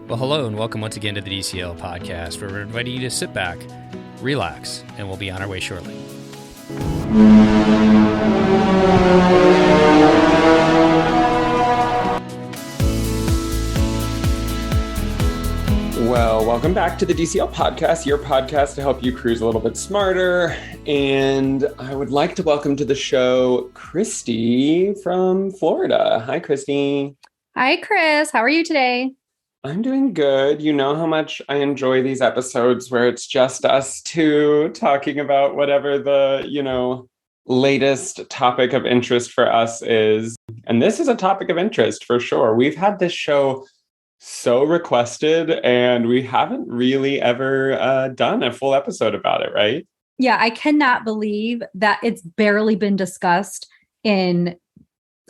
Well, hello and welcome once again to the DCL podcast, where we're inviting you to sit back, relax, and we'll be on our way shortly. Well, welcome back to the DCL podcast, your podcast to help you cruise a little bit smarter. And I would like to welcome to the show Christy from Florida. Hi, Christy. Hi, Chris. How are you today? I'm doing good. You know how much I enjoy these episodes where it's just us two talking about whatever the, latest topic of interest for us is. And this is a topic of interest for sure. We've had this show so requested and we haven't really ever done a full episode about it, right? Yeah, I cannot believe that it's barely been discussed in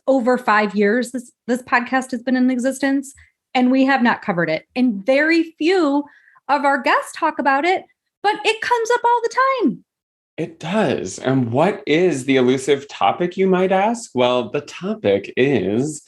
over 5 years. This podcast has been in existence. And we have not covered it. And very few of our guests talk about it, but it comes up all the time. It does. And what is the elusive topic, you might ask? Well, the topic is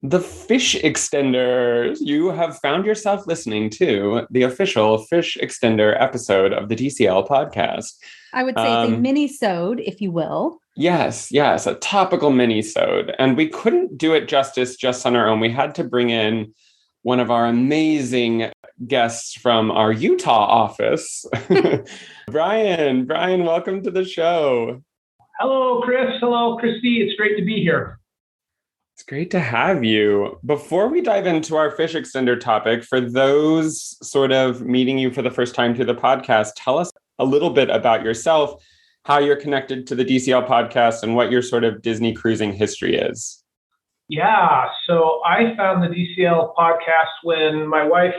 the fish extender. You have found yourself listening to the official fish extender episode of the DCL podcast. I would say it's a mini-sode, if you will. Yes, a topical mini-sode. And we couldn't do it justice just on our own. We had to bring in one of our amazing guests from our Utah office, Bryan. Bryan, welcome to the show. Hello, Chris. Hello, Christy. It's great to be here. It's great to have you. Before we dive into our fish extender topic, for those sort of meeting you for the first time through the podcast, tell us a little bit about yourself, how you're connected to the DCL podcast, and what your sort of Disney cruising history is. Yeah, so I found the DCL podcast when my wife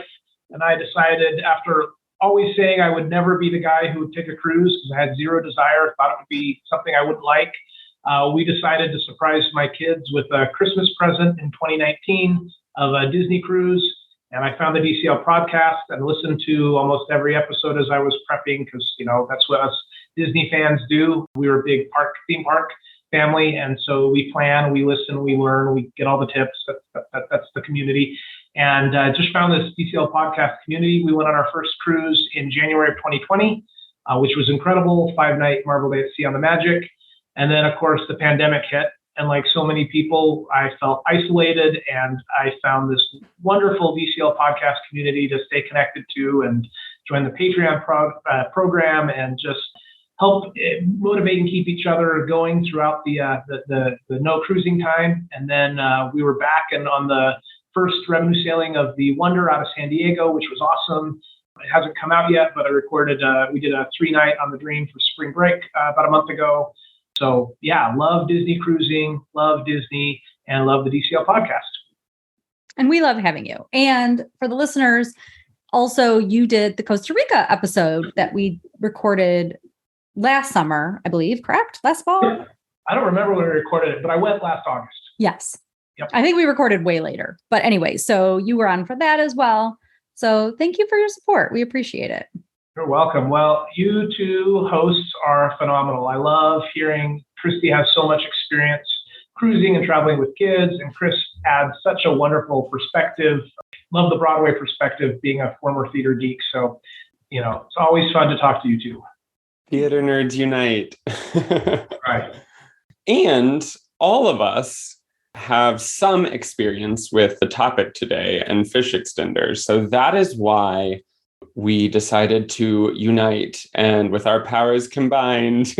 and I decided, after always saying I would never be the guy who would take a cruise because I had zero desire, thought it would be something I wouldn't like. We decided to surprise my kids with a Christmas present in 2019 of a Disney cruise. And I found the DCL podcast and listened to almost every episode as I was prepping because, that's what us Disney fans do. We were a big theme park family. And so we plan, we listen, we learn, we get all the tips. That's the community. And just found this DCL podcast community. We went on our first cruise in January of 2020, which was incredible. 5-night Marvel Day at Sea on the Magic. And then, of course, the pandemic hit. And like so many people, I felt isolated. And I found this wonderful DCL podcast community to stay connected to and join the Patreon program and just help motivate and keep each other going throughout the no cruising time. And then we were back and on the first revenue sailing of the Wonder out of San Diego, which was awesome. It hasn't come out yet, but I recorded, we did a 3-night on the Dream for spring break about a month ago. So yeah, love Disney cruising, love Disney, and love the DCL podcast. And we love having you. And for the listeners, also you did the Costa Rica episode that we recorded last summer, I believe, correct? Last fall? Yeah. I don't remember when we recorded it, but I went last August. Yes. Yep. I think we recorded way later. But anyway, so you were on for that as well. So thank you for your support. We appreciate it. You're welcome. Well, you two hosts are phenomenal. I love hearing Christy has so much experience cruising and traveling with kids, and Chris adds such a wonderful perspective. Love the Broadway perspective, being a former theater geek. So, it's always fun to talk to you two. Theater nerds unite. Right. And all of us have some experience with the topic today and fish extenders. So that is why we decided to unite, and with our powers combined,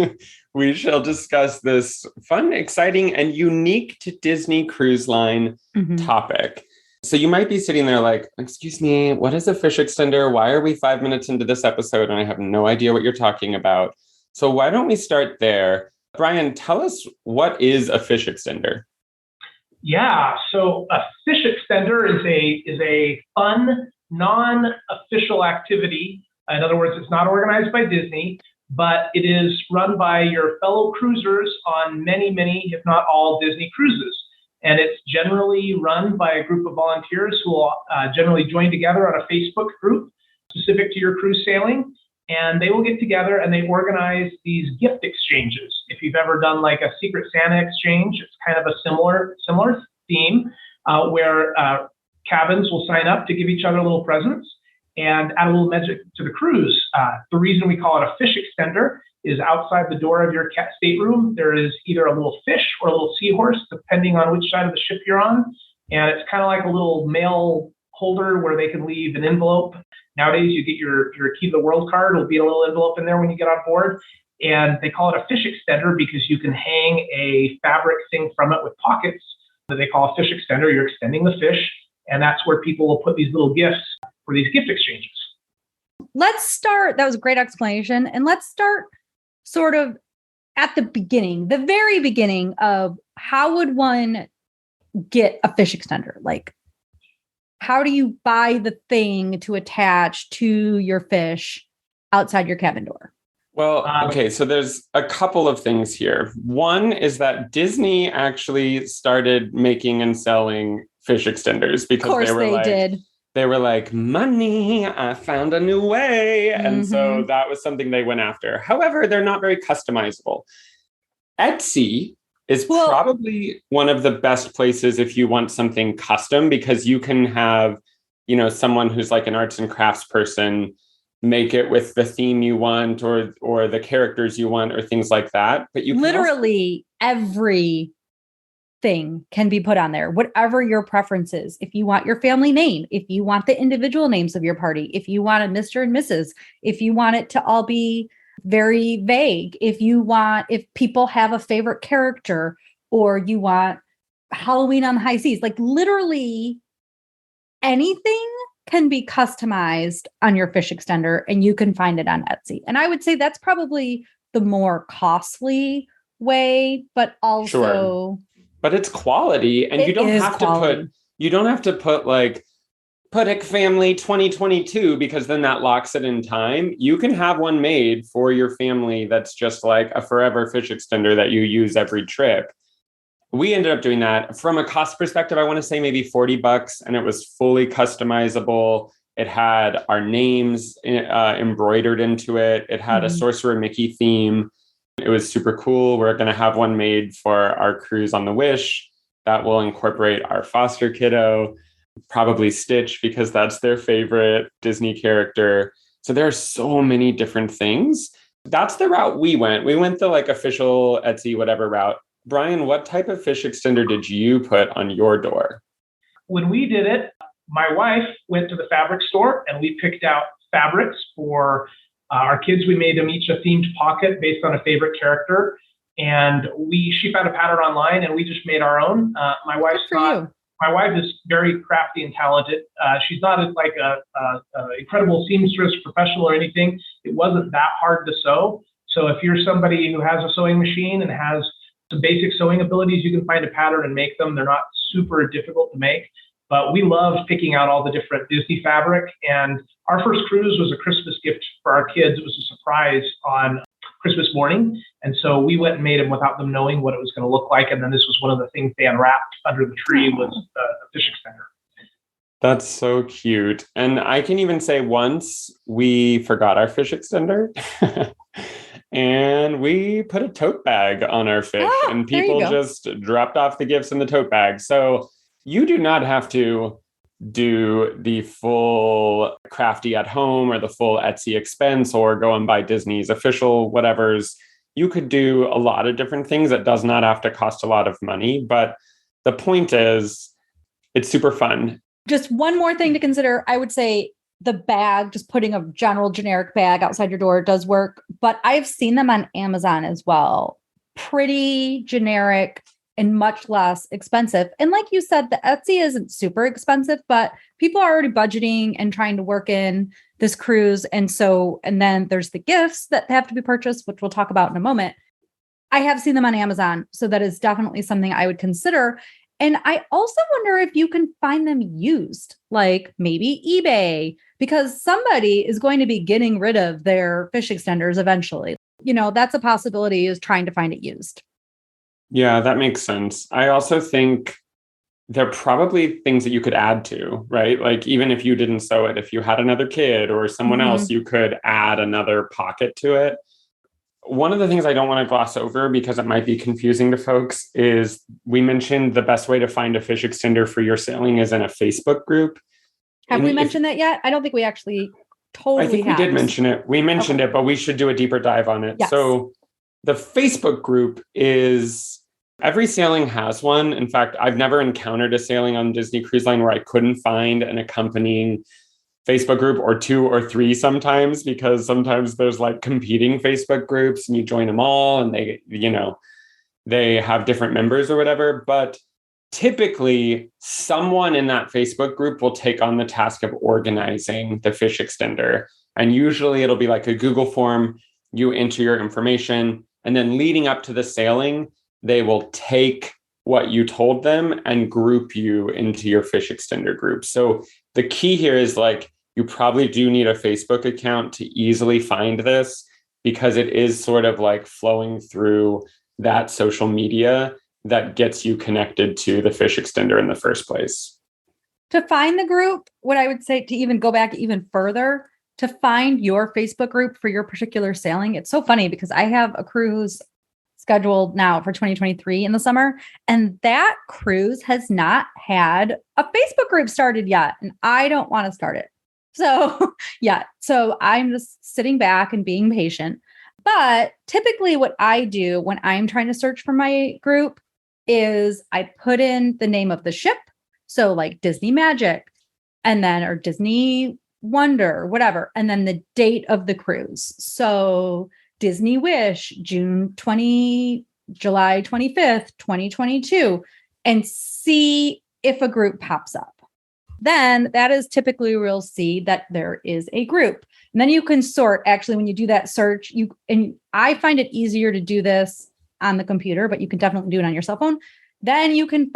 we shall discuss this fun, exciting, and unique to Disney Cruise Line topic. So you might be sitting there like, excuse me, what is a fish extender? Why are we 5 minutes into this episode and I have no idea what you're talking about? So why don't we start there? Bryan, tell us, what is a fish extender? Yeah, so a fish extender is a fun, non-official activity. In other words, it's not organized by Disney, but it is run by your fellow cruisers on many, if not all, Disney cruises. And it's generally run by a group of volunteers who will generally join together on a Facebook group specific to your cruise sailing. And they will get together and they organize these gift exchanges. If you've ever done like a Secret Santa exchange, it's kind of a similar theme where cabins will sign up to give each other little presents and add a little magic to the cruise. The reason we call it a fish extender is outside the door of your stateroom, there is either a little fish or a little seahorse, depending on which side of the ship you're on. And it's kind of like a little mail holder where they can leave an envelope. Nowadays, you get your key to the world card. It'll be a little envelope in there when you get on board. And they call it a fish extender because you can hang a fabric thing from it with pockets that they call a fish extender. You're extending the fish. And that's where people will put these little gifts for these gift exchanges. Let's start. That was a great explanation. And let's start sort of at the beginning, the very beginning of how would one get a fish extender? Like, how do you buy the thing to attach to your fish outside your cabin door? Well, okay, so there's a couple of things here. One is that Disney actually started making and selling fish extenders because they were like, money, I found a new way. And so that was something they went after. However, they're not very customizable. Etsy is probably one of the best places if you want something custom, because you can have, someone who's like an arts and crafts person make it with the theme you want or the characters you want or things like that. But you literally every thing can be put on there, whatever your preference is. If you want your family name, if you want the individual names of your party, if you want a Mr. and Mrs., if you want it to all be very vague, if people have a favorite character, or you want Halloween on the high seas, like literally anything can be customized on your fish extender, and you can find it on Etsy. And I would say that's probably the more costly way, but also sure. But it's quality, and you don't have to put like Pudick Family 2022, because then that locks it in time. You can have one made for your family that's just like a forever fish extender that you use every trip. We ended up doing that. From a cost perspective, I want to say maybe $40, and it was fully customizable. It had our names embroidered into it. It had a Sorcerer Mickey theme. It was super cool. We're going to have one made for our cruise on the Wish that will incorporate our foster kiddo, probably Stitch, because that's their favorite Disney character. So there are so many different things. That's the route we went. We went the like official Etsy, whatever route. Bryan, what type of fish extender did you put on your door? When we did it, my wife went to the fabric store and we picked out fabrics for our kids. We made them each a themed pocket based on a favorite character. And she found a pattern online and we just made our own. My wife is very crafty and talented. She's not like a incredible seamstress professional or anything. It wasn't that hard to sew. So if you're somebody who has a sewing machine and has some basic sewing abilities, you can find a pattern and make them. They're not super difficult to make. But we loved picking out all the different Disney fabric. And our first cruise was a Christmas gift for our kids. It was a surprise on Christmas morning. And so we went and made them without them knowing what it was going to look like. And then this was one of the things they unwrapped under the tree was the fish extender. That's so cute. And I can even say once we forgot our fish extender and we put a tote bag on our fish and people just dropped off the gifts in the tote bag. So you do not have to do the full crafty at home or the full Etsy expense or go and buy Disney's official whatevers. You could do a lot of different things. It does not have to cost a lot of money, but the point is it's super fun. Just one more thing to consider. I would say the bag, just putting a general generic bag outside your door does work, but I've seen them on Amazon as well. Pretty generic and much less expensive. And like you said, the Etsy isn't super expensive, but people are already budgeting and trying to work in this cruise. And then there's the gifts that have to be purchased, which we'll talk about in a moment. I have seen them on Amazon. So that is definitely something I would consider. And I also wonder if you can find them used, like maybe eBay, because somebody is going to be getting rid of their fish extenders eventually. That's a possibility, is trying to find it used. Yeah, that makes sense. I also think there are probably things that you could add to, right? Like even if you didn't sew it, if you had another kid or someone else, you could add another pocket to it. one of the things I don't want to gloss over because it might be confusing to folks is we mentioned the best way to find a fish extender for your sailing is in a Facebook group. Have we mentioned that yet? I don't think we actually totally I think we did mention it. We mentioned it, but we should do a deeper dive on it. Yes. So the Facebook group is, every sailing has one. In fact, I've never encountered a sailing on Disney Cruise Line where I couldn't find an accompanying Facebook group, or 2 or 3 sometimes, because sometimes there's like competing Facebook groups and you join them all and they have different members or whatever. But typically someone in that Facebook group will take on the task of organizing the fish extender. And usually it'll be like a Google form, you enter your information, and then leading up to the sailing, they will take what you told them and group you into your fish extender group. So the key here is like, you probably do need a Facebook account to easily find this, because it is sort of like flowing through that social media that gets you connected to the fish extender in the first place. To find the group, what I would say, to even go back even further, to find your Facebook group for your particular sailing. It's so funny because I have a cruise scheduled now for 2023 in the summer, and that cruise has not had a Facebook group started yet, and I don't want to start it. So I'm just sitting back and being patient. But typically what I do when I'm trying to search for my group is I put in the name of the ship. So like Disney Magic, and then, or Disney Wonder, whatever. And then the date of the cruise. So Disney Wish, July 25th, 2022, and see if a group pops up. Then that is typically where you'll see that there is a group. And then you can sort, actually, when you do that search, and I find it easier to do this on the computer, but you can definitely do it on your cell phone. Then you can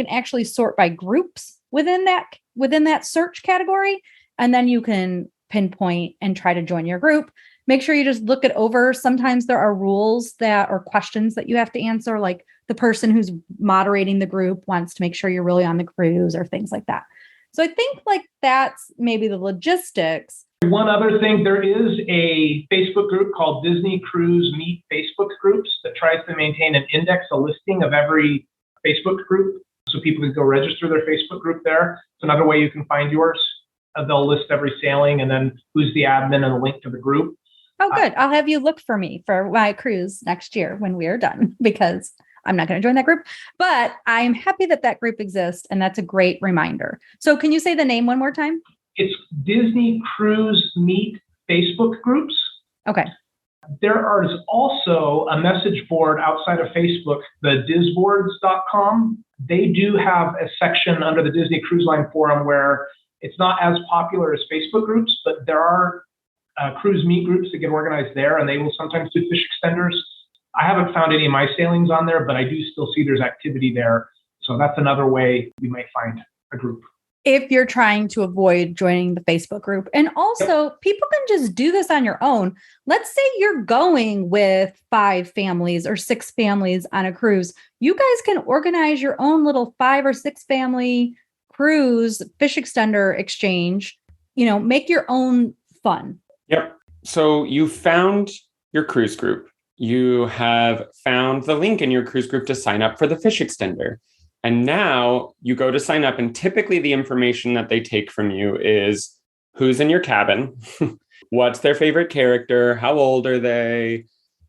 actually sort by groups within that search category. And then you can pinpoint and try to join your group. Make sure you just look it over. Sometimes there are rules or questions that you have to answer, like the person who's moderating the group wants to make sure you're really on the cruise or things like that. So I think like that's maybe the logistics. One other thing, there is a Facebook group called Disney Cruise Meet Facebook Groups that tries to maintain an index, a listing of every Facebook group, so people can go register their Facebook group there. It's another way you can find yours. They'll list every sailing and then who's the admin and the link to the group. Oh, good. I'll have you look for me for my cruise next year when we are done, because I'm not going to join that group, but I'm happy that group exists. And that's a great reminder. So can you say the name one more time? It's Disney Cruise Meet Facebook Groups. Okay. There is also a message board outside of Facebook, the disboards.com. They do have a section under the Disney Cruise Line forum where it's not as popular as Facebook groups, but there are cruise meet groups that get organized there, and they will sometimes do fish extenders. I haven't found any of my sailings on there, but I do still see there's activity there. So that's another way you might find a group. If you're trying to avoid joining the Facebook group. And also, people can just do this on your own. Let's say you're going with 5 families or 6 families on a cruise. You guys can organize your own little 5 or 6 family cruise fish extender exchange, make your own fun. Yep. So you found your cruise group. You have found the link in your cruise group to sign up for the fish extender. And now you go to sign up, and typically the information that they take from you is who's in your cabin, what's their favorite character, how old are they,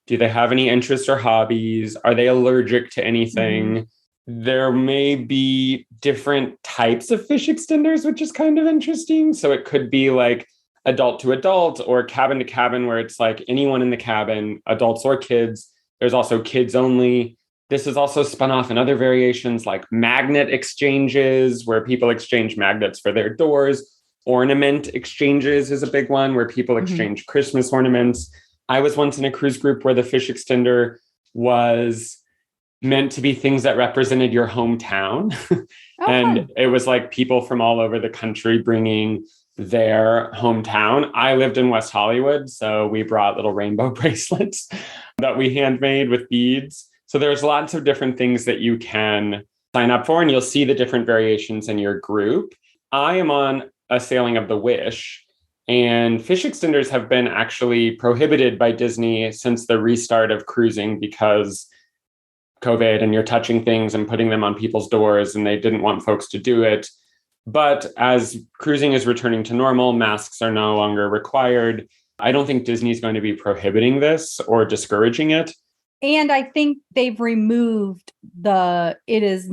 do they have any interests or hobbies, are they allergic to anything? Mm-hmm. There may be different types of fish extenders, which is kind of interesting. So it could be like adult to adult or cabin to cabin, where it's like anyone in the cabin, adults or kids. There's also kids only. This is also spun off in other variations like magnet exchanges, where people exchange magnets for their doors. Ornament exchanges is a big one, where people exchange Christmas ornaments. I was once in a cruise group where the fish extender was meant to be things that represented your hometown. And it was like people from all over the country bringing their hometown. I lived in West Hollywood, so we brought little rainbow bracelets that we handmade with beads. So there's lots of different things that you can sign up for, and you'll see the different variations in your group. I am on a sailing of the Wish, And fish extenders have been actually prohibited by Disney since the restart of cruising because COVID and you're touching things and putting them on people's doors, and they didn't want folks to do it. But as cruising is returning to normal, masks are no longer required. I don't think Disney's going to be prohibiting this or discouraging it. And I think they've removed it is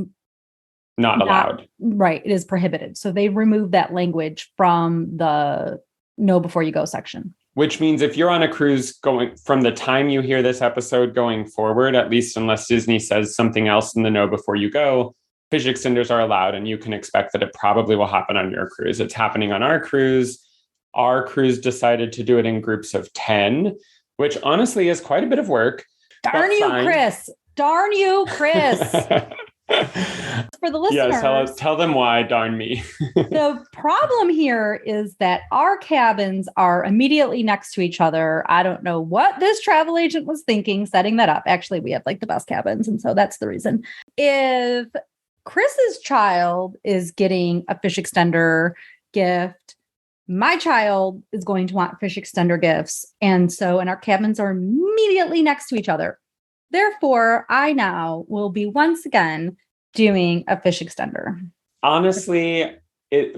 not allowed. Right. It is prohibited. So they removed that language from the know before you go section. Which means if you're on a cruise going from the time you hear this episode going forward, at least unless Disney says something else in the know before you go, fish extenders are allowed, and you can expect that it probably will happen on your cruise. It's happening on our cruise. Our cruise decided to do it in groups of 10, which honestly is quite a bit of work. Darn you, Chris. Darn you, Chris. For the listeners. Yes, tell them why, darn me. The problem here is that our cabins are immediately next to each other. I don't know what this travel agent was thinking setting that up. Actually, we have like the best cabins, and so that's the reason. If Chris's child is getting a fish extender gift, my child is going to want fish extender gifts. And our cabins are immediately next to each other. Therefore, I now will be once again doing a fish extender. Honestly,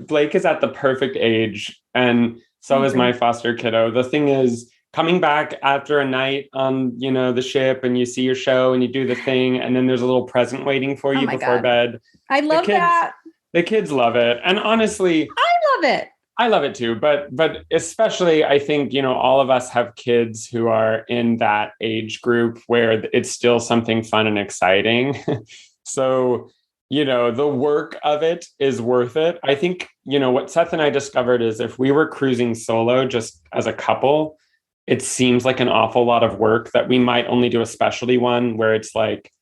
Blake is at the perfect age, and so is my foster kiddo. The thing is, coming back after a night on, the ship, and you see your show and you do the thing, and then there's a little present waiting for you before bed. I love that. The kids love it. And honestly, I love it. I love it too, but especially I think, all of us have kids who are in that age group where it's still something fun and exciting. So, the work of it is worth it. I think, what Seth and I discovered is if we were cruising solo just as a couple, it seems like an awful lot of work that we might only do a specialty one where it's like,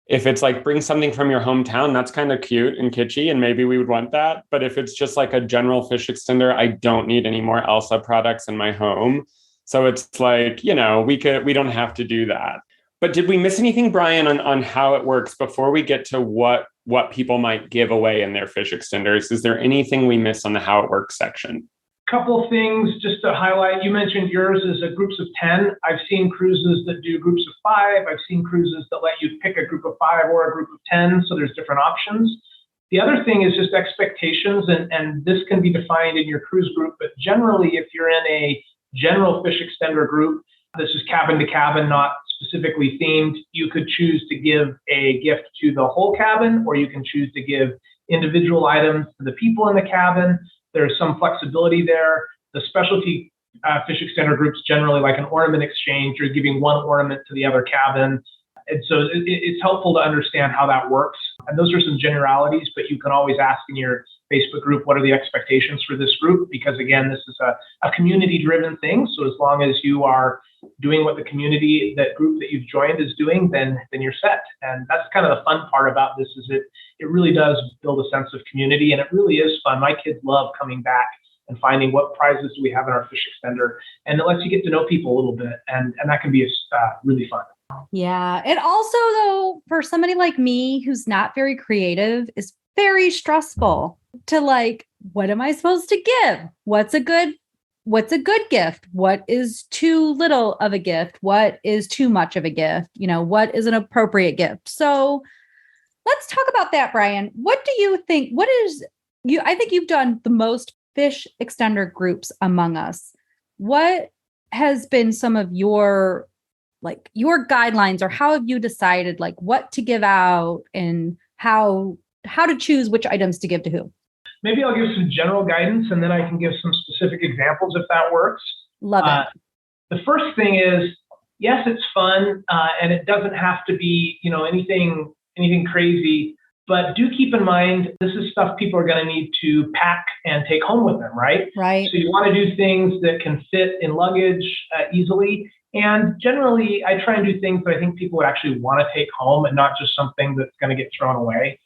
if it's like bring something from your hometown, that's kind of cute and kitschy, and maybe we would want that. But if it's just like a general fish extender, I don't need any more Elsa products in my home. So it's like, we don't have to do that. But did we miss anything, Bryan, on how it works before we get to what people might give away in their fish extenders? Is there anything we miss on the how it works section? Couple things just to highlight. You mentioned yours is a groups of 10. I've seen cruises that do groups of 5. I've seen cruises that let you pick a group of 5 or a group of 10. So there's different options. The other thing is just expectations, and this can be defined in your cruise group. But generally, if you're in a general fish extender group, this is cabin to cabin, not specifically themed. You could choose to give a gift to the whole cabin, or you can choose to give individual items to the people in the cabin. There's some flexibility there. The specialty fish extender groups generally like an ornament exchange. You're giving one ornament to the other cabin. And so it's helpful to understand how that works. And those are some generalities, but you can always ask in your Facebook group, what are the expectations for this group? Because again, this is a community-driven thing. So as long as you are doing what the community, that group that you've joined is doing, then you're set. And that's kind of the fun part about this is it really does build a sense of community, and it really is fun. My kids love coming back and finding what prizes do we have in our fish extender. And it lets you get to know people a little bit. And that can be really fun. Yeah. It also, though, for somebody like me who's not very creative, is very stressful to like, what am I supposed to give? What's a good gift? What is too little of a gift? What is too much of a gift? What is an appropriate gift? So let's talk about that, Bryan. What do you think? I think you've done the most fish extender groups among us. What has been some of your guidelines, or how have you decided like what to give out and how to choose which items to give to who? Maybe I'll give some general guidance, and then I can give some specific examples if that works. Love it. The first thing is, yes, it's fun, and it doesn't have to be, anything crazy, but do keep in mind, this is stuff people are going to need to pack and take home with them, right? Right. So you want to do things that can fit in luggage easily. And generally, I try and do things that I think people would actually want to take home and not just something that's going to get thrown away.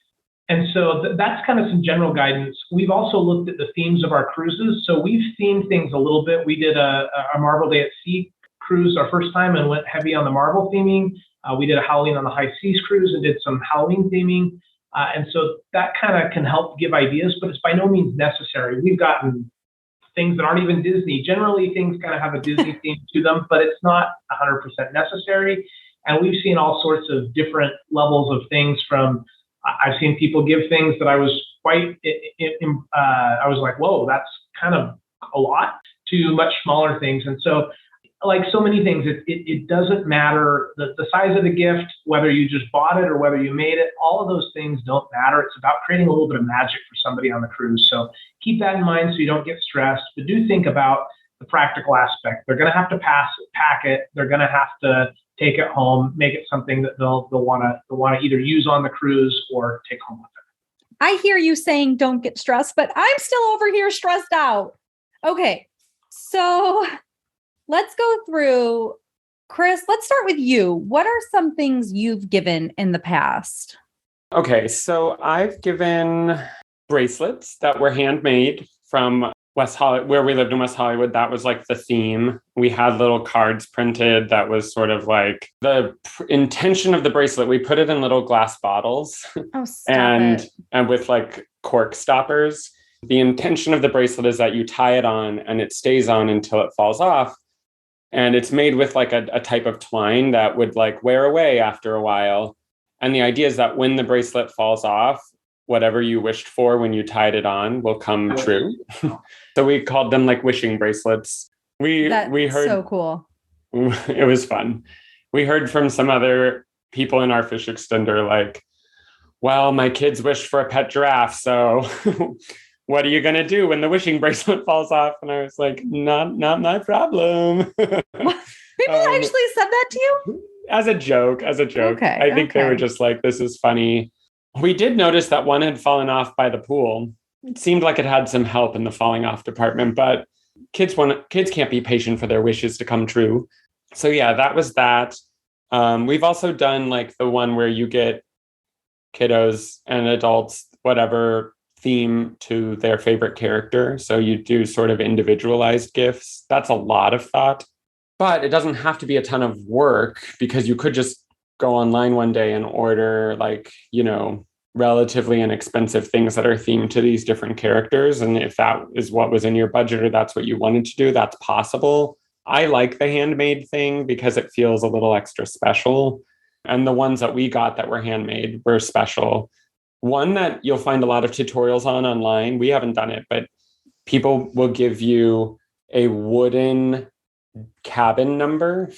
And so that's kind of some general guidance. We've also looked at the themes of our cruises. So we've themed things a little bit. We did a Marvel Day at Sea cruise our first time and went heavy on the Marvel theming. We did a Halloween on the High Seas cruise and did some Halloween theming. And so that kind of can help give ideas, but it's by no means necessary. We've gotten things that aren't even Disney. Generally, things kind of have a Disney theme to them, but it's not 100% necessary. And we've seen all sorts of different levels of things from, I've seen people give things that I was I was like, whoa, that's kind of a lot, to much smaller things. And so, like so many things, it doesn't matter the size of the gift, whether you just bought it or whether you made it, all of those things don't matter. It's about creating a little bit of magic for somebody on the cruise. So keep that in mind so you don't get stressed, but do think about the practical aspect. They're going to have to pack it. They're going to have to take it home, make it something that they'll want to either use on the cruise or take home with them. I hear you saying don't get stressed, but I'm still over here stressed out. Okay, so let's go through. Chris, let's start with you. What are some things you've given in the past? Okay, so I've given bracelets that were handmade from West Hollywood, where we lived in West Hollywood. That was like the theme. We had little cards printed. That was sort of like the intention of the bracelet. We put it in little glass bottles and with like cork stoppers. The intention of the bracelet is that you tie it on and it stays on until it falls off. And it's made with like a type of twine that would like wear away after a while. And the idea is that when the bracelet falls off, whatever you wished for when you tied it on will come true. So we called them like wishing bracelets. We heard so cool. It was fun. We heard from some other people in our fish extender like, well, my kids wished for a pet giraffe, so what are you going to do when the wishing bracelet falls off? And I was like, not my problem. People actually said that to you? As a joke. Okay, I think they were just like, this is funny. We did notice that one had fallen off by the pool. It seemed like it had some help in the falling off department, but kids can't be patient for their wishes to come true. So yeah, that was that. We've also done like the one where you get kiddos and adults, whatever theme to their favorite character. So you do sort of individualized gifts. That's a lot of thought, but it doesn't have to be a ton of work because you could just go online one day and order like, relatively inexpensive things that are themed to these different characters. And if that is what was in your budget or that's what you wanted to do, that's possible. I like the handmade thing because it feels a little extra special. And the ones that we got that were handmade were special. One that you'll find a lot of tutorials online. We haven't done it, but people will give you a wooden cabin number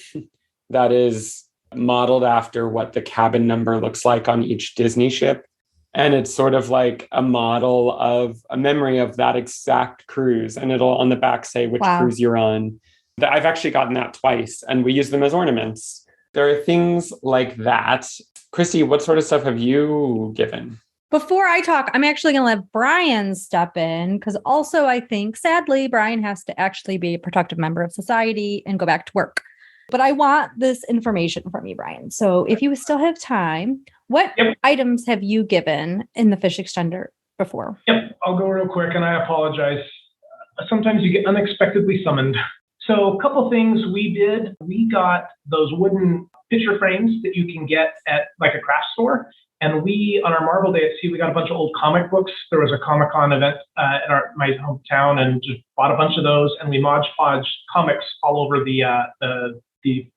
that is modeled after what the cabin number looks like on each Disney ship. And it's sort of like a model of a memory of that exact cruise. And it'll on the back say which cruise you're on. I've actually gotten that twice and we use them as ornaments. There are things like that. Christy, what sort of stuff have you given? Before I talk, I'm actually going to let Bryan step in because also I think, sadly, Bryan has to actually be a productive member of society and go back to work. But I want this information from you, Bryan. So if you still have time, what items have you given in the fish extender before? Yep, I'll go real quick and I apologize. Sometimes you get unexpectedly summoned. So a couple things we did. We got those wooden picture frames that you can get at like a craft store. And we, on our Marvel Day at Sea, we got a bunch of old comic books. There was a Comic-Con event in my hometown and just bought a bunch of those. And we Mod Podged comics all over the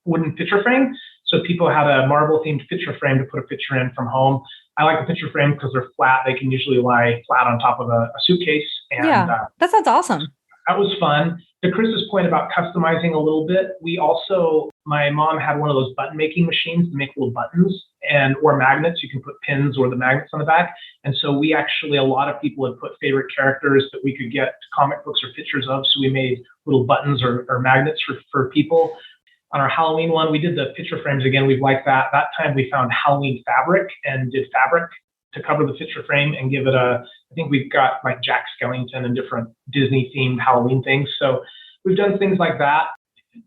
wooden picture frame. So people had a Marvel-themed picture frame to put a picture in from home. I like the picture frame because they're flat. They can usually lie flat on top of a suitcase. And, that sounds awesome. That was fun. To Chris's point about customizing a little bit, my mom had one of those button making machines to make little buttons or magnets. You can put pins or the magnets on the back. And so a lot of people had put favorite characters that we could get comic books or pictures of. So we made little buttons or magnets for people. On our Halloween one, we did the picture frames again. We've liked that. That time we found Halloween fabric and did fabric to cover the picture frame and give it I think we've got like Jack Skellington and different Disney themed Halloween things. So we've done things like that.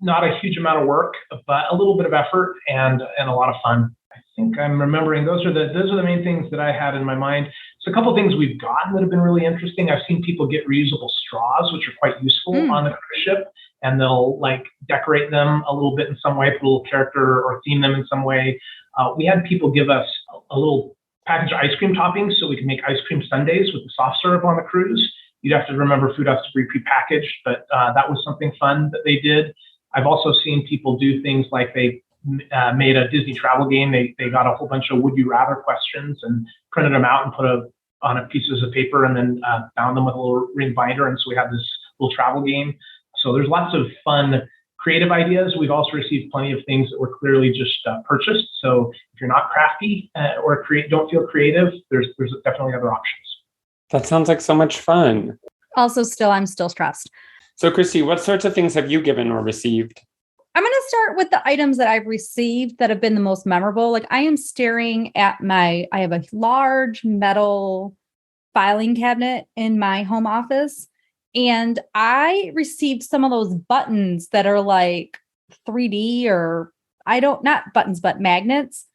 Not a huge amount of work, but a little bit of effort and a lot of fun. I think I'm remembering those are the main things that I had in my mind. So a couple of things we've gotten that have been really interesting. I've seen people get reusable straws, which are quite useful on the cruise ship, and they'll like decorate them a little bit in some way, put a little character or theme them in some way. We had people give us a little package of ice cream toppings so we can make ice cream sundaes with the soft serve on the cruise. You'd have to remember food has to be prepackaged, but that was something fun that they did. I've also seen people do things like they made a Disney travel game. They got a whole bunch of would you rather questions and printed them out and put on a pieces of paper and then bound them with a little ring binder. And so we have this little travel game. So there's lots of fun creative ideas. We've also received plenty of things that were clearly just purchased. So if you're not crafty or don't feel creative, there's definitely other options. That sounds like so much fun. Also, I'm still stressed. So Christy, what sorts of things have you given or received? I'm going to start with the items that I've received that have been the most memorable. Like I am staring at I have a large metal filing cabinet in my home office. And I received some of those buttons that are like 3D or not buttons, but magnets.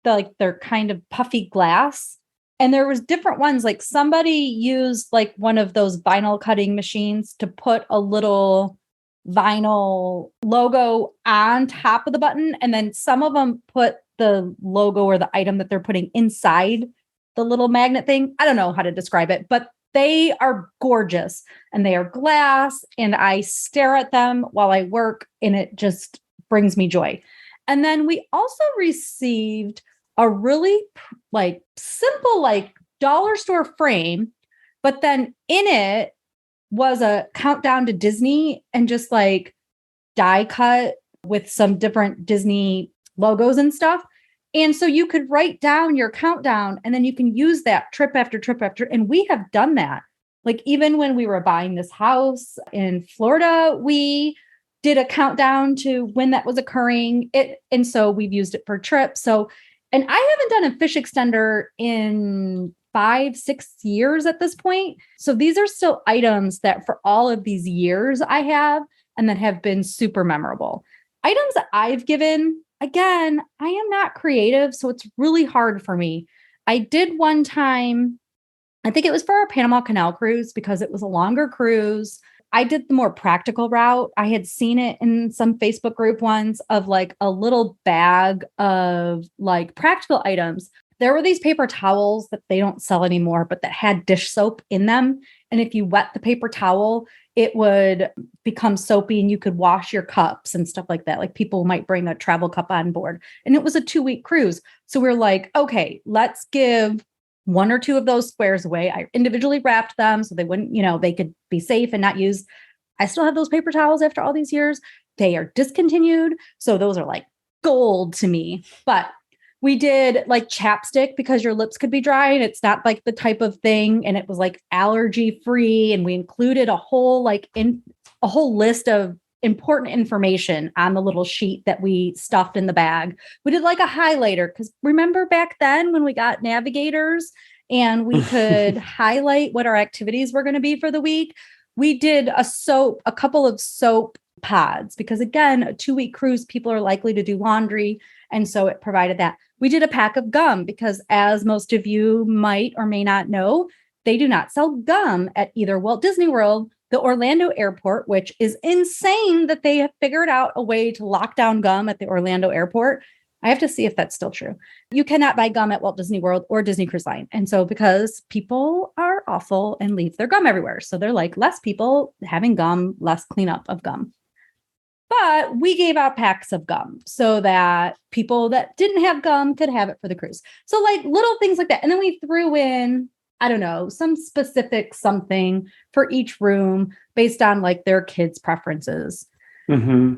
They're kind of puffy glass. And there was different ones, like somebody used like one of those vinyl cutting machines to put a little vinyl logo on top of the button. And then some of them put the logo or the item that they're putting inside the little magnet thing. I don't know how to describe it, but they are gorgeous and they are glass and I stare at them while I work and it just brings me joy. And then we also received a really like simple, like dollar store frame, but then in it was a countdown to Disney and just like die cut with some different Disney logos and stuff. And so you could write down your countdown and then you can use that trip after trip after. And we have done that. Like even when we were buying this house in Florida, we did a countdown to when that was occurring. And so we've used it for trips. So, and I haven't done a fish extender in 5-6 years at this point. So these are still items that for all of these years I have and that have been super memorable. Items that I've given, again, I am not creative, so it's really hard for me. I did one time, I think it was for our Panama Canal cruise because it was a longer cruise. I did the more practical route. I had seen it in some Facebook group ones of like a little bag of like practical items. There were these paper towels that they don't sell anymore, but that had dish soap in them. And if you wet the paper towel, it would become soapy and you could wash your cups and stuff like that. Like people might bring a travel cup on board. And it was a 2-week cruise. So we're like, okay, let's give 1 or 2 of those squares away. I individually wrapped them so they wouldn't, they could be safe and not used. I still have those paper towels after all these years. They are discontinued. So those are like gold to me. But we did like chapstick because your lips could be dry and it's not like the type of thing. And it was like allergy free. And we included a whole list of important information on the little sheet that we stuffed in the bag. We did like a highlighter because remember back then when we got navigators and we could highlight what our activities were going to be for the week. We did a couple of soap pods because again, a 2-week cruise, people are likely to do laundry. And so it provided that. We did a pack of gum because as most of you might or may not know, they do not sell gum at either Walt Disney World, the Orlando airport, which is insane that they have figured out a way to lock down gum at the Orlando airport. I have to see if that's still true. You cannot buy gum at Walt Disney World or Disney Cruise Line. And so because people are awful and leave their gum everywhere. So they're like less people having gum, less cleanup of gum. But we gave out packs of gum so that people that didn't have gum could have it for the cruise. So like little things like that. And then we threw in, I don't know, some specific something for each room based on like their kids' preferences. Mm-hmm.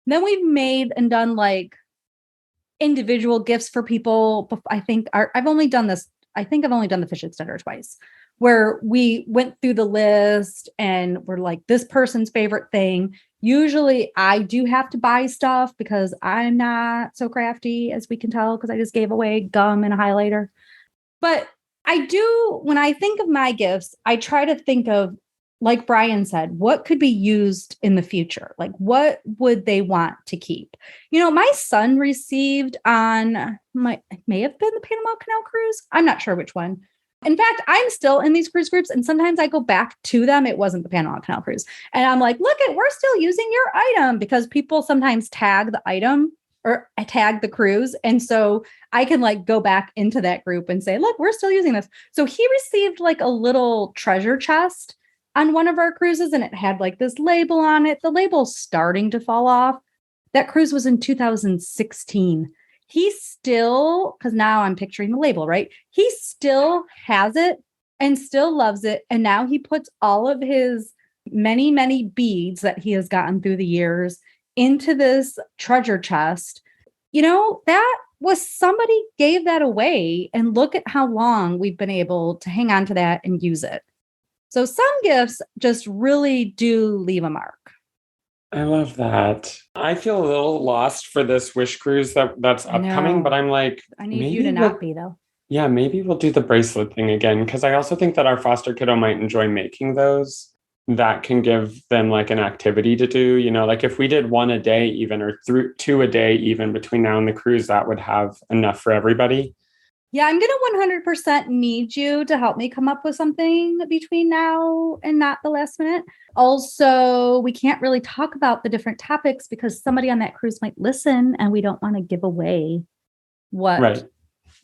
Then we've made and done like individual gifts for people. I've only done the fish extender twice, where we went through the list and we're like, this person's favorite thing. Usually I do have to buy stuff because I'm not so crafty, as we can tell, because I just gave away gum and a highlighter. But I do, when I think of my gifts, I try to think of, like Bryan said, what could be used in the future? Like, what would they want to keep? My son received it may have been the Panama Canal cruise. I'm not sure which one. In fact, I'm still in these cruise groups and sometimes I go back to them. It wasn't the Panama Canal cruise. And I'm like, we're still using your item because people sometimes tag the item or tag the cruise. And so I can like go back into that group and say, look, we're still using this. So he received like a little treasure chest on one of our cruises and it had like this label on it. The label's starting to fall off. That cruise was in 2016. He still, because now I'm picturing the label, right? He still has it and still loves it. And now he puts all of his many, many beads that he has gotten through the years into this treasure chest. You know, that was somebody gave that away, and look at how long we've been able to hang on to that and use it. So some gifts just really do leave a mark. I love that. I feel a little lost for this wish cruise that's upcoming, but I'm like, I need you to not be, though. Yeah, maybe we'll do the bracelet thing again, because I also think that our foster kiddo might enjoy making those. That can give them like an activity to do, you know, like if we did one a day even, or two a day even between now and the cruise, that would have enough for everybody. Yeah, I'm going to 100% need you to help me come up with something between now and not the last minute. Also, we can't really talk about the different topics because somebody on that cruise might listen and we don't want to give away what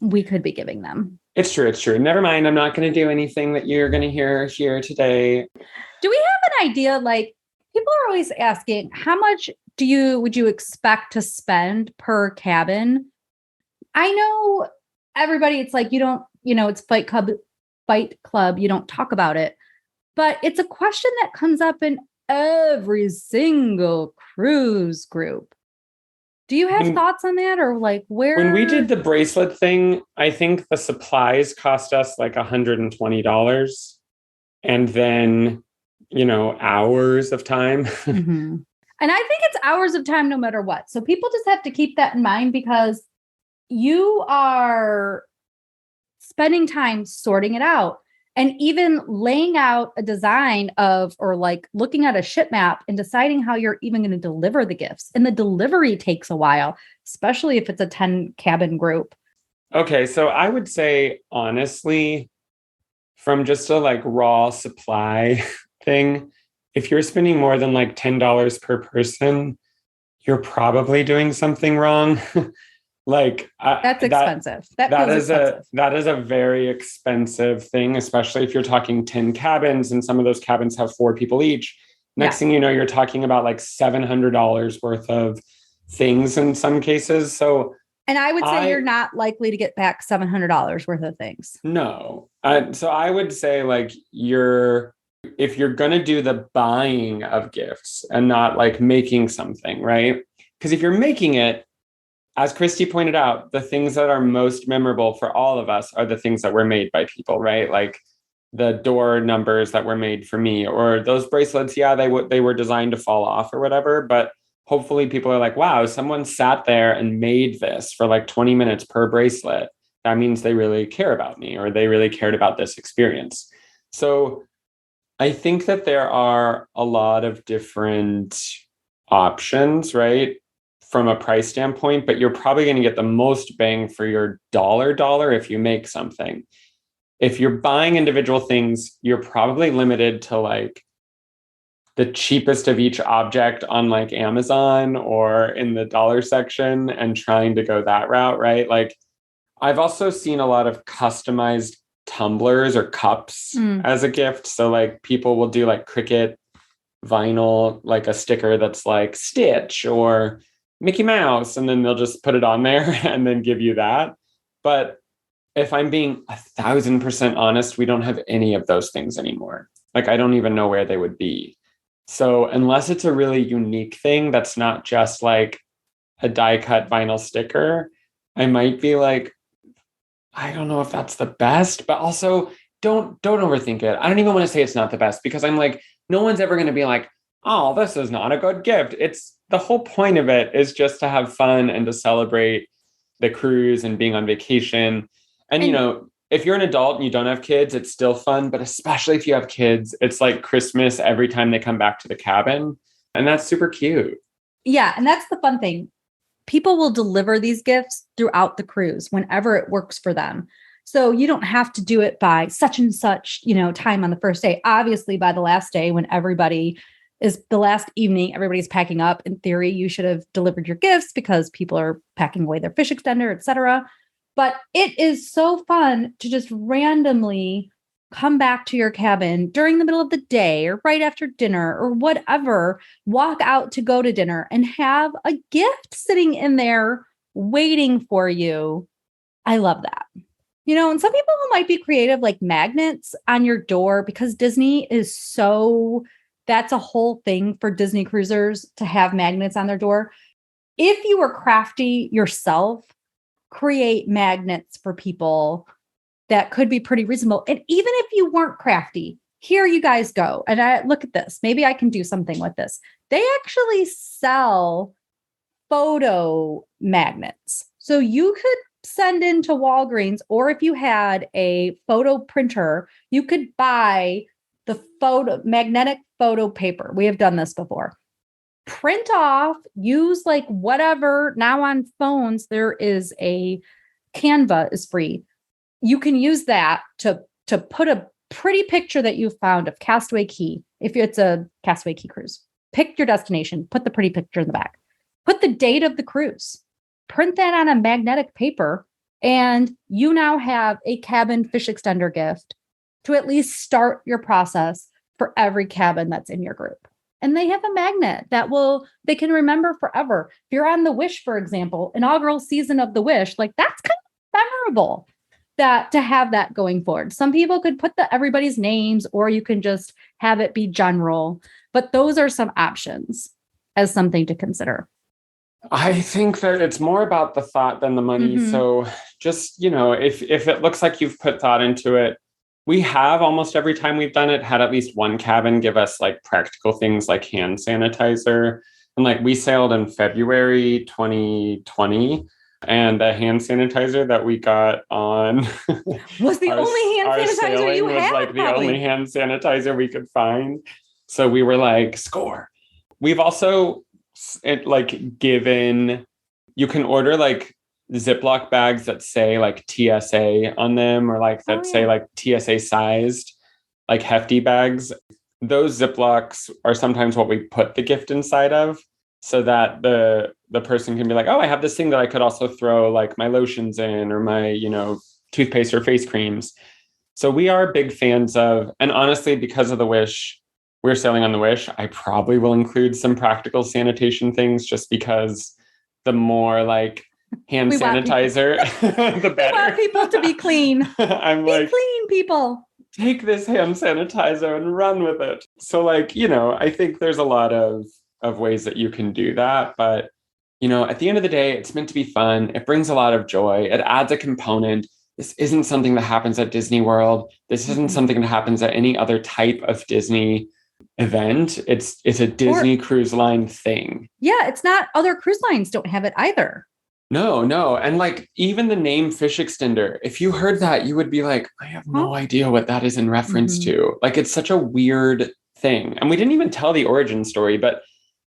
we could be giving them. It's true. Never mind. I'm not going to do anything that you're going to hear here today. Do we have an idea? Like, people are always asking, how much would you expect to spend per cabin? I know everybody, it's like, it's Fight Club. You don't talk about it, but it's a question that comes up in every single cruise group. Do you have thoughts on that, or like where? When we did the bracelet thing, I think the supplies cost us like $120, and then, hours of time. Mm-hmm. And I think it's hours of time no matter what. So people just have to keep that in mind, because you are spending time sorting it out and even laying out a design or like looking at a ship map and deciding how you're even going to deliver the gifts. And the delivery takes a while, especially if it's a 10 cabin group. Okay. So I would say, honestly, from just a like raw supply thing, if you're spending more than like $10 per person, you're probably doing something wrong. Like that's expensive. That is expensive. That is a very expensive thing, especially if you're talking 10 cabins and some of those cabins have 4 people each. Next thing you know, you're talking about like $700 worth of things in some cases. So, and I would say you're not likely to get back $700 worth of things. No. So I would say like if you're going to do the buying of gifts and not like making something, right? Because if you're making it, as Christy pointed out, the things that are most memorable for all of us are the things that were made by people, right? Like the door numbers that were made for me, or those bracelets. Yeah, they were designed to fall off or whatever, but hopefully people are like, wow, someone sat there and made this for like 20 minutes per bracelet. That means they really care about me, or they really cared about this experience. So I think that there are a lot of different options, right, from a price standpoint, but you're probably going to get the most bang for your dollar if you make something. If you're buying individual things, you're probably limited to like the cheapest of each object on like Amazon or in the dollar section and trying to go that route, right? Like I've also seen a lot of customized tumblers or cups as a gift. So like people will do like Cricut vinyl, like a sticker that's like Stitch or Mickey Mouse, and then they'll just put it on there and then give you that. But if I'm being 1,000% honest, we don't have any of those things anymore. Like I don't even know where they would be. So unless it's a really unique thing that's not just like a die cut vinyl sticker, I might be like, I don't know if that's the best, but also don't overthink it. I don't even want to say it's not the best, because I'm like, no one's ever going to be like, oh, this is not a good gift. It's the whole point of it is just to have fun and to celebrate the cruise and being on vacation. And if you're an adult and you don't have kids, it's still fun. But especially if you have kids, it's like Christmas every time they come back to the cabin. And that's super cute. Yeah. And that's the fun thing. People will deliver these gifts throughout the cruise whenever it works for them. So you don't have to do it by such and such, time on the first day. Obviously, by the last day, when the last evening, everybody's packing up. In theory, you should have delivered your gifts because people are packing away their fish extender, etc. But it is so fun to just randomly come back to your cabin during the middle of the day or right after dinner or whatever, walk out to go to dinner and have a gift sitting in there waiting for you. I love that. And some people who might be creative, like magnets on your door, because Disney is that's a whole thing for Disney cruisers to have magnets on their door. If you were crafty yourself, create magnets for people that could be pretty reasonable. And even if you weren't crafty, here you guys go. And look at this. Maybe I can do something with this. They actually sell photo magnets. So you could send into Walgreens, or if you had a photo printer, you could buy the magnetic photo paper. We have done this before. Print off, use like whatever. Now on phones, there is Canva is free. You can use that to put a pretty picture that you found of Castaway Cay. If it's a Castaway Cay cruise, pick your destination, put the pretty picture in the back, put the date of the cruise, print that on a magnetic paper, and you now have a cabin fish extender gift to at least start your process for every cabin that's in your group. And they have a magnet they can remember forever. If you're on the Wish, for example, inaugural season of the Wish, like that's kind of memorable to have that going forward. Some people could put everybody's names, or you can just have it be general, but those are some options as something to consider. I think that it's more about the thought than the money. Mm-hmm. So just, if it looks like you've put thought into it, we have almost every time we've done it had at least one cabin give us like practical things like hand sanitizer. And like we sailed in February 2020, and the hand sanitizer that we got on was the only hand sanitizer you had. Was like the only hand sanitizer we could find. So we were like, score. We've also given, you can order like Ziploc bags that say like TSA on them, or like that say like TSA sized, like hefty bags. Those Ziplocs are sometimes what we put the gift inside of, so that the person can be like, oh, I have this thing that I could also throw like my lotions in, or my, toothpaste or face creams. So we are big fans of, and honestly, because of the Wish, we're sailing on the Wish, I probably will include some practical sanitation things, just because the more like hand sanitizer, the better. We want people to be clean. Clean, people. Take this hand sanitizer and run with it. So I think there's a lot of ways that you can do that. But, at the end of the day, it's meant to be fun. It brings a lot of joy. It adds a component. This isn't something that happens at Disney World. This isn't something that happens at any other type of Disney event. It's a Disney cruise line thing. Yeah, it's not. Other cruise lines don't have it either. No. And even the name fish extender, if you heard that, you would be like, I have no idea what that is in reference to. It's such a weird thing. And we didn't even tell the origin story, but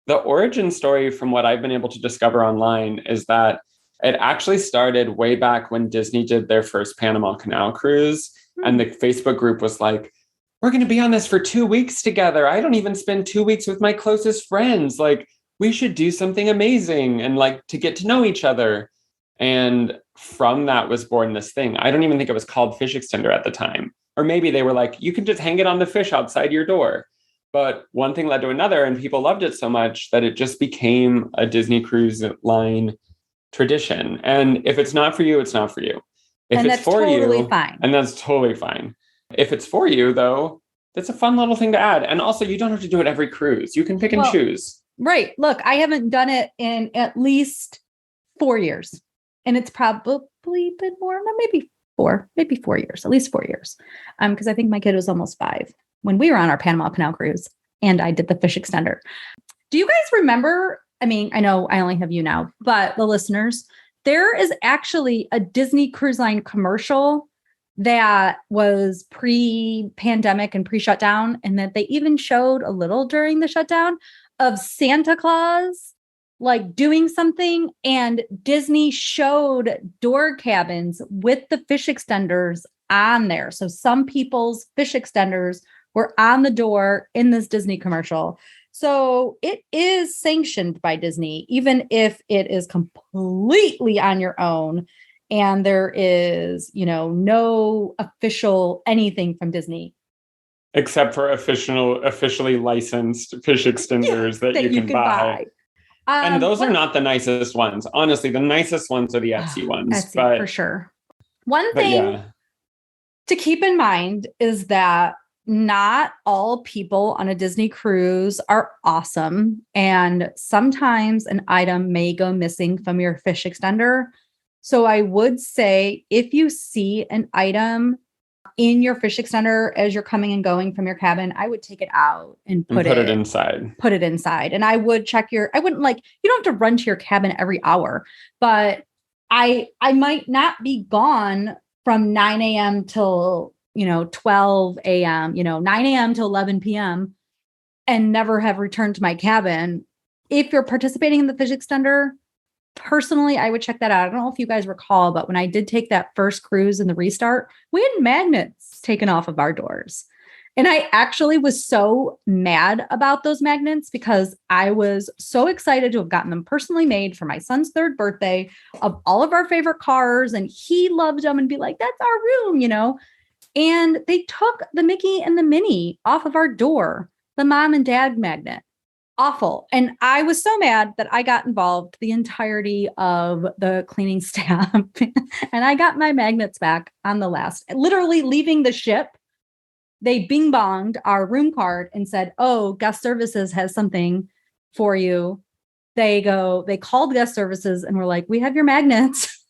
the origin story, from what I've been able to discover online, is that it actually started way back when Disney did their first Panama Canal cruise. And the Facebook group was like, we're going to be on this for 2 weeks together. I don't even spend 2 weeks with my closest friends. We should do something amazing and to get to know each other. And from that was born this thing. I don't even think it was called Fish Extender at the time. Or maybe they were like, you can just hang it on the fish outside your door. But one thing led to another, and people loved it so much that it just became a Disney Cruise Line tradition. And if it's not for you, it's not for you. If it's for you, fine. And that's totally fine. If it's for you, though, it's a fun little thing to add. And also, you don't have to do it every cruise. You can pick and choose. Right. Look, I haven't done it in at least 4 years. And it's probably been more, maybe 4 years, at least 4 years. Because I think my kid was almost 5 when we were on our Panama Canal cruise and I did the fish extender. Do you guys remember? I mean, I know I only have you now, but the listeners, there is actually a Disney Cruise Line commercial that was pre-pandemic and pre-shutdown, and that they even showed a little during the shutdown of Santa Claus doing something, and Disney showed door cabins with the fish extenders on there. So some people's fish extenders were on the door in this Disney commercial. So it is sanctioned by Disney, even if it is completely on your own. And there is, no official anything from Disney. Except for officially licensed fish extenders that you can buy. And those are not the nicest ones. Honestly, the nicest ones are the Etsy ones. Etsy, for sure. One thing to keep in mind is that not all people on a Disney cruise are awesome. And sometimes an item may go missing from your fish extender. So I would say if you see an item in your fish extender as you're coming and going from your cabin, I would take it out and put it inside. Put it inside. And I would check you don't have to run to your cabin every hour, but I might not be gone from 9 a.m. till 12 a.m., 9 a.m. to 11 p.m. and never have returned to my cabin. If you're participating in the fish extender, personally, I would check that out. I don't know if you guys recall, but when I did take that first cruise in the restart, we had magnets taken off of our doors. And I actually was so mad about those magnets because I was so excited to have gotten them personally made for my son's 3rd birthday of all of our favorite cars. And he loved them and be like, that's our room, And they took the Mickey and the Minnie off of our door, the mom and dad magnet. Awful. And I was so mad that I got involved the entirety of the cleaning staff. And I got my magnets back on the last, literally leaving the ship. They bing bonged our room card and said, oh, guest services has something for you. They called guest services and were like, we have your magnets.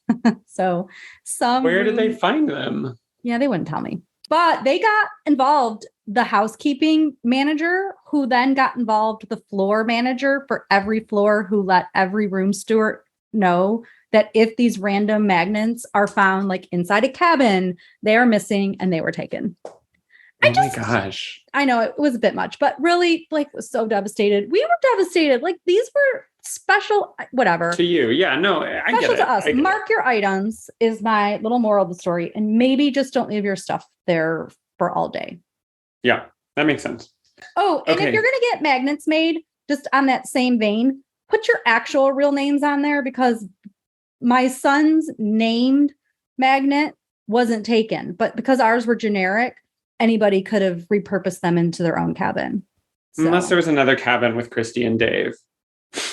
So where did they find them? Yeah, they wouldn't tell me. But they got involved, the housekeeping manager, who then got involved, the floor manager for every floor, who let every room steward know that if these random magnets are found like inside a cabin, they are missing and they were taken. My gosh. I know it was a bit much, but really was so devastated. We were devastated. These were special, whatever. To you. Yeah, no, I get it. To us. Mark your items is my little moral of the story. And maybe just don't leave your stuff there for all day. Yeah, that makes sense. Oh, and if you're going to get magnets made, just on that same vein, put your actual real names on there, because my son's named magnet wasn't taken, but because ours were generic, anybody could have repurposed them into their own cabin. So. Unless there was another cabin with Christy and Dave.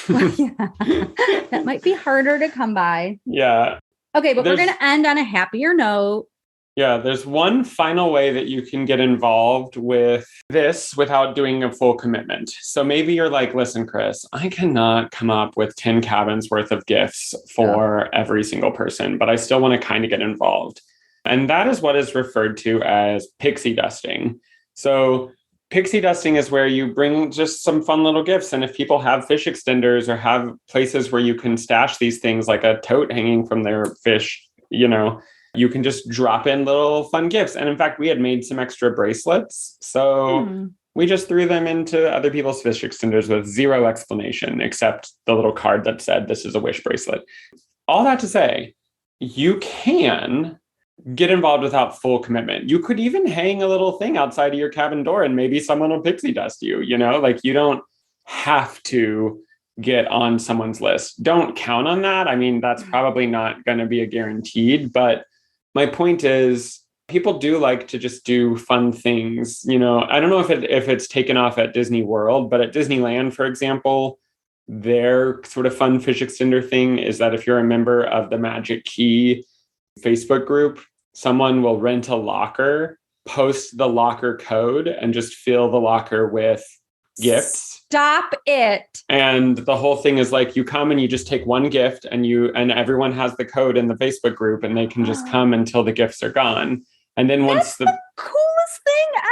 That might be harder to come by. Yeah. Okay, but we're going to end on a happier note. Yeah, there's one final way that you can get involved with this without doing a full commitment. So maybe you're like, listen, Chris, I cannot come up with 10 cabins worth of gifts for every single person, but I still want to kind of get involved. And that is what is referred to as pixie dusting. So pixie dusting is where you bring just some fun little gifts. And if people have fish extenders or have places where you can stash these things, like a tote hanging from their fish, you can just drop in little fun gifts. And in fact, we had made some extra bracelets. So we just threw them into other people's fish extenders with zero explanation, except the little card that said, this is a wish bracelet. All that to say, you can get involved without full commitment. You could even hang a little thing outside of your cabin door and maybe someone will pixie dust you, you don't have to get on someone's list. Don't count on that. I mean, that's probably not going to be a guaranteed, but my point is people do like to just do fun things. I don't know if it's taken off at Disney World, but at Disneyland, for example, their sort of fun fish extender thing is that if you're a member of the Magic Key Facebook group, someone will rent a locker, post the locker code, and just fill the locker with gifts. Stop it. And the whole thing is like, you come and you just take one gift and everyone has the code in the Facebook group and they can just come until the gifts are gone. And then once the coolest thing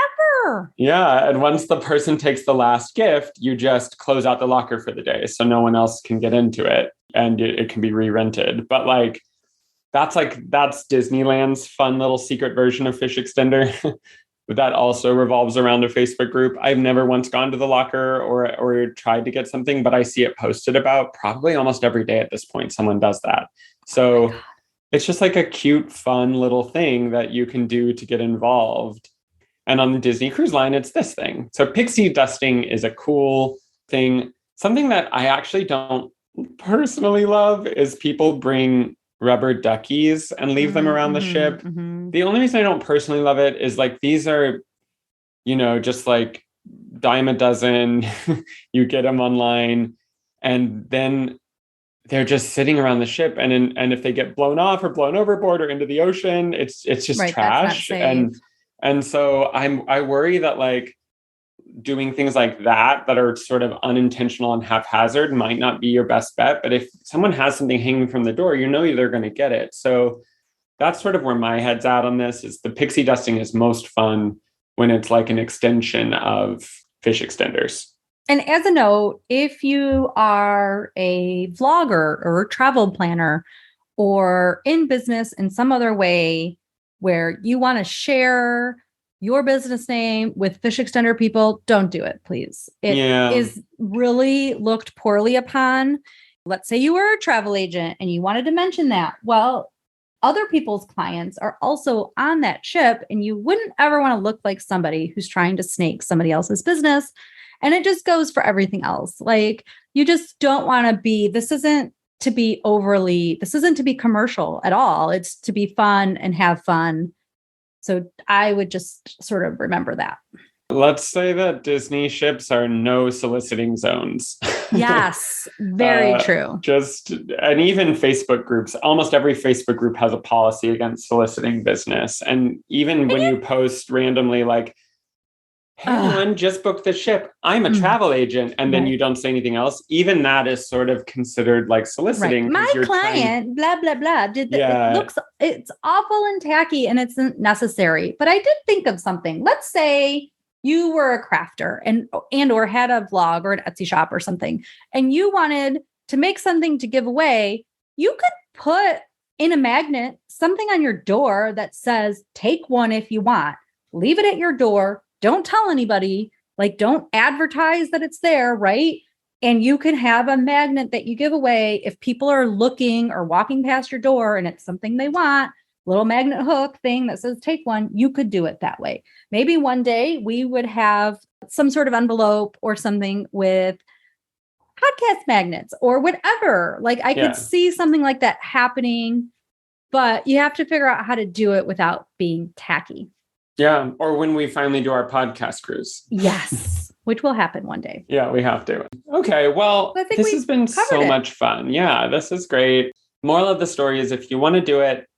ever. Yeah. And once the person takes the last gift, you just close out the locker for the day. So no one else can get into it and it can be re-rented. But that's Disneyland's fun little secret version of fish extender. That also revolves around a Facebook group. I've never once gone to the locker or tried to get something, but I see it posted about probably almost every day at this point. Someone does that. So it's just like a cute, fun little thing that you can do to get involved. And on the Disney Cruise Line, it's this thing. So pixie dusting is a cool thing. Something that I actually don't personally love is people bring rubber duckies and leave them around the ship. The only reason I don't personally love it is like these are, just like dime a dozen. You get them online, and then they're just sitting around the ship. And if they get blown off or blown overboard or into the ocean, it's just trash. And so I worry that like doing things like that are sort of unintentional and haphazard might not be your best bet. But if someone has something hanging from the door, they're going to get it. So that's sort of where my head's at on this. Is the pixie dusting is most fun when it's like an extension of fish extenders. And as a note, if you are a vlogger or a travel planner or in business in some other way where you want to share your business name with fish extender people, don't do it, please. It is really looked poorly upon. Let's say you were a travel agent and you wanted to mention that. Well, other people's clients are also on that ship, and you wouldn't ever want to look like somebody who's trying to snake somebody else's business. And it just goes for everything else. Like, you just don't want to be, this isn't to be commercial at all. It's to be fun and have fun. So I would just sort of remember that. Let's say that Disney ships are no soliciting zones. Yes, very true. And even Facebook groups, almost every Facebook group has a policy against soliciting business. And even when you post randomly like, hey, everyone, just booked the ship, I'm a travel agent, and then you don't say anything else, even that is sort of considered like soliciting. Right. My client, blah, blah, blah, it's awful and tacky, and it's necessary. But I did think of something. Let's say you were a crafter and or had a vlog or an Etsy shop or something, and you wanted to make something to give away. You could put in a magnet something on your door that says, take one if you want. Leave it at your door. Don't tell anybody, like, don't advertise that it's there, right? And you can have a magnet that you give away. If people are looking or walking past your door and it's something they want, little magnet hook thing that says take one, you could do it that way. Maybe one day we would have some sort of envelope or something with podcast magnets or whatever. Like, I could see something like that happening, but you have to figure out how to do it without being tacky. Yeah. Or when we finally do our podcast cruise. Yes. Which will happen one day. Yeah, we have to. Okay. Well, this has been so much fun. Yeah, this is great. Moral of the story is if you want to do it,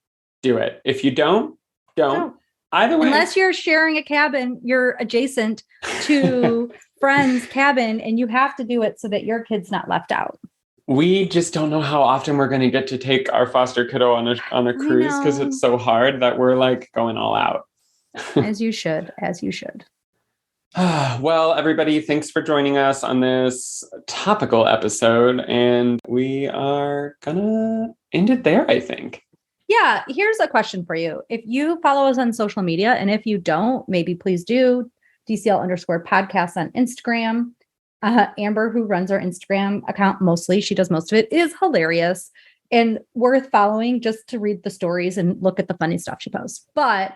do it. If you don't. Either way. Unless you're sharing a cabin, you're adjacent to friend's cabin and you have to do it so that your kid's not left out. We just don't know how often we're going to get to take our foster kiddo on a cruise because it's so hard that we're like going all out. As you should. Well, everybody, thanks for joining us on this topical episode. And we are gonna end it there, I think. Yeah, here's a question for you. If you follow us on social media, and if you don't, maybe please do, DCL_podcast on Instagram. Amber, who runs our Instagram account mostly, she does most of it, is hilarious and worth following just to read the stories and look at the funny stuff she posts. But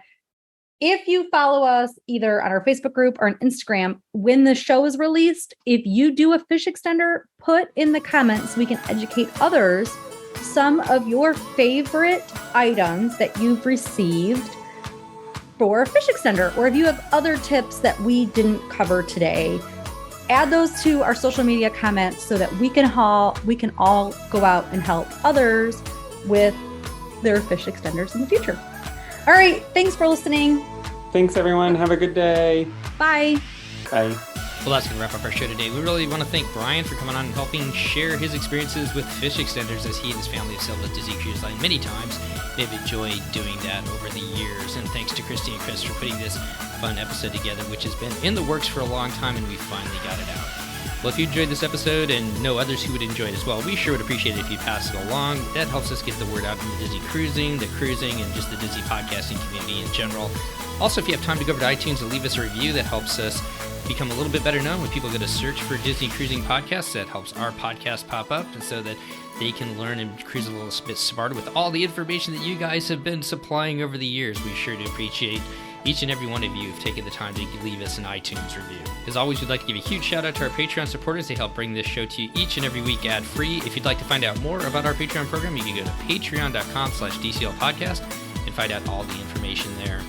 if you follow us either on our Facebook group or on Instagram, when the show is released, if you do a fish extender, put in the comments so we can educate others some of your favorite items that you've received for a fish extender. Or if you have other tips that we didn't cover today, add those to our social media comments so that we can all go out and help others with their fish extenders in the future. All right. Thanks for listening. Thanks, everyone. Have a good day. Bye. Bye. Well, that's going to wrap up our show today. We really want to thank Bryan for coming on and helping share his experiences with fish extenders, as he and his family have sailed the Disney Cruise Line many times. They've enjoyed doing that over the years. And thanks to Christy and Chris for putting this fun episode together, which has been in the works for a long time, and we finally got it out. Well, if you enjoyed this episode and know others who would enjoy it as well, we sure would appreciate it if you pass it along. That helps us get the word out in the Disney cruising, and just the Disney podcasting community in general. Also, if you have time to go over to iTunes and leave us a review, that helps us become a little bit better known. When people go to search for Disney Cruising Podcasts, that helps our podcast pop up, and so that they can learn and cruise a little bit smarter with all the information that you guys have been supplying over the years. We sure do appreciate Each and every one of you have taken the time to leave us an iTunes review. As always, we'd like to give a huge shout out to our Patreon supporters. They help bring this show to you each and every week ad-free. If you'd like to find out more about our Patreon program, you can go to patreon.com/DCL podcast and find out all the information there.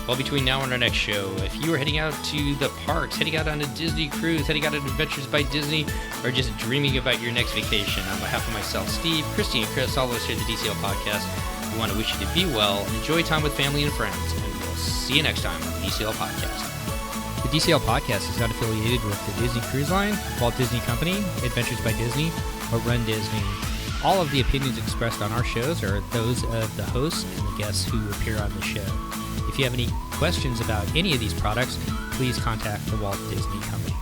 Well, between now and our next show, if you are heading out to the parks, heading out on a Disney cruise, heading out on Adventures by Disney, or just dreaming about your next vacation, on behalf of myself, Steve, Christy, and Chris, all of us here at the DCL podcast, we want to wish you to be well, enjoy time with family and friends, and we'll see you next time on the DCL podcast. The DCL podcast is not affiliated with the Disney Cruise Line, Walt Disney Company, Adventures by Disney, or Run Disney. All of the opinions expressed on our shows are those of the hosts and the guests who appear on the show. If you have any questions about any of these products, please contact the Walt Disney Company.